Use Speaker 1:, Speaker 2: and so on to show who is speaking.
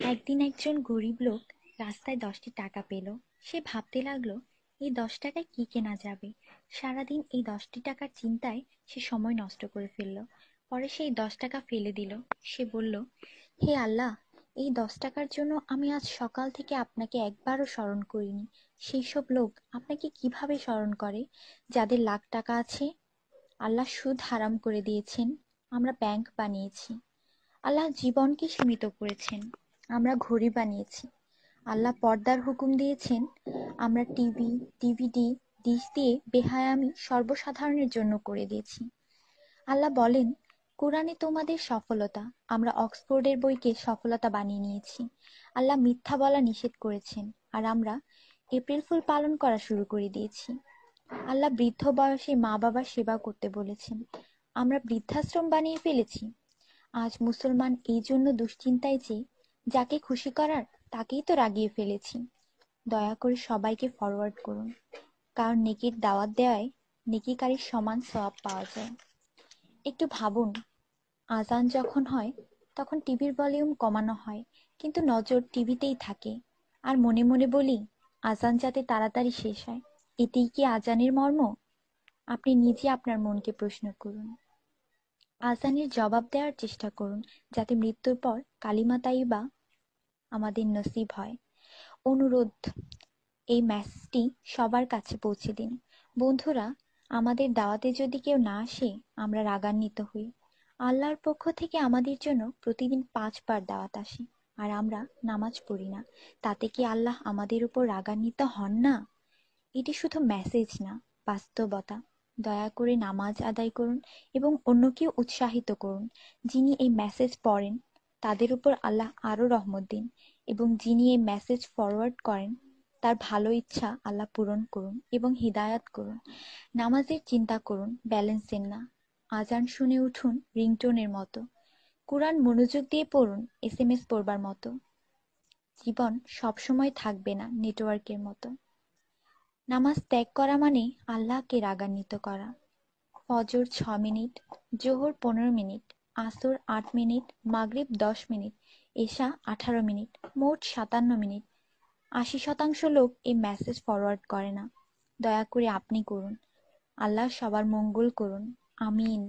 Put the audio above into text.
Speaker 1: একদিন একজন গরিব লোক রাস্তায় 10টি টাকা পেল। সে ভাবতে লাগলো, এই 10 টাকায় কি কেনা যাবে। সারাদিন এই 10টি টাকার চিন্তায় সে সময় নষ্ট করে ফেলল। পরে সেই 10 টাকা ফেলে দিল। সে বলল, হে আল্লাহ, এই 10 টাকার জন্য আমি আজ সকাল থেকে আপনাকে একবারও স্মরণ করিনি। সেই সব লোক আপনাকে কিভাবে স্মরণ করে যাদের লাখ টাকা আছে? আল্লাহ সুদ হারাম করে দিয়েছেন, আমরা ব্যাংক বানিয়েছি। আল্লাহ জীবনকে সীমিত করেছেন, আমরা ঘড়ি বানিয়েছি। আল্লাহ পর্দার হুকুম দিয়েছেন, আমরা টিভি, ডিভিডি, ডিশ দিয়ে বেহায়ামি সর্বসাধারণের জন্য করে দিয়েছি। আল্লাহ বলেন, কোরআনে তোমাদের সফলতা, আমরা অক্সফোর্ডের বইকে সফলতা বানিয়ে নিয়েছি। আল্লাহ মিথ্যা বলা নিষেধ করেছেন, আর আমরা এপ্রিল ফুল পালন করা শুরু করে দিয়েছি। আল্লাহ বৃদ্ধ বয়সে মা বাবার সেবা করতে বলেছেন, আমরা বৃদ্ধাশ্রম বানিয়ে ফেলেছি। আজ মুসলমান এই জন্য দুশ্চিন্তায় যে যাকে খুশি করার তাকেই তো রাগিয়ে ফেলেছি। দয়া করে সবাইকে ফরওয়ার্ড করুন, কারণ নেকির দাওয়াত দেওয়ায় নেকিকারীর সমান সওয়াব পাওয়া যায়। একটু ভাবুন, আজান যখন হয় তখন টিভির ভলিউম কমানো হয়, কিন্তু নজর টিভিতেই থাকে। আর মনে মনে বলি, আজান যাতে তাড়াতাড়ি শেষ হয়। এতেই কি আজানের মর্ম? আপনি নিজে আপনার মনকে প্রশ্ন করুন। আজানের জবাব দেওয়ার চেষ্টা করুন, যাতে মৃত্যুর পর কালিমা তাইয়্যিবা আমাদের নসিব হয়। অনুরোধ, এই মেসেজটি সবার কাছে পৌঁছে দিন। বন্ধুরা, আমাদের দাওয়াতে যদি কেউ না আসে, আমরা রাগান্বিত হই। আল্লাহর পক্ষ থেকে আমাদের জন্য প্রতিদিন 5 বার দাওয়াত আসে, আর আমরা নামাজ পড়ি না। তাতে কি আল্লাহ আমাদের উপর রাগান্বিত হন না? এটি শুধু মেসেজ না, বাস্তবতা। দয়া করে নামাজ আদায় করুন এবং অন্যকেও উৎসাহিত করুন। যিনি এই মেসেজ পড়েন তাদের উপর আল্লাহ আরো রহমত দিন, এবং যিনি এই মেসেজ ফরওয়ার্ড করেন তার ভালো ইচ্ছা আল্লাহ পূরণ করুন এবং হিদায়াত করুন। নামাজের চিন্তা করুন, ব্যালেন্সের না। আজান শুনে উঠুন রিংটোনের মতো। কোরআন মনোযোগ দিয়ে পড়ুন, এসএমএস পড়বার মতো। জীবন সবসময় থাকবে না নেটওয়ার্কের মতো। নামাজ ত্যাগ করা মানে আল্লাহকে রাগান্বিত করা। ফজর 6 মিনিট, জোহর 15 মিনিট, আসর 8 মিনিট, মাগরিব 10 মিনিট, এশা 18 মিনিট, মোট 57 মিনিট। 80% লোক এই মেসেজ ফরওয়ার্ড করে না। দয়া করে আপনি করুন। আল্লাহ সবার মঙ্গল করুন। আমিন।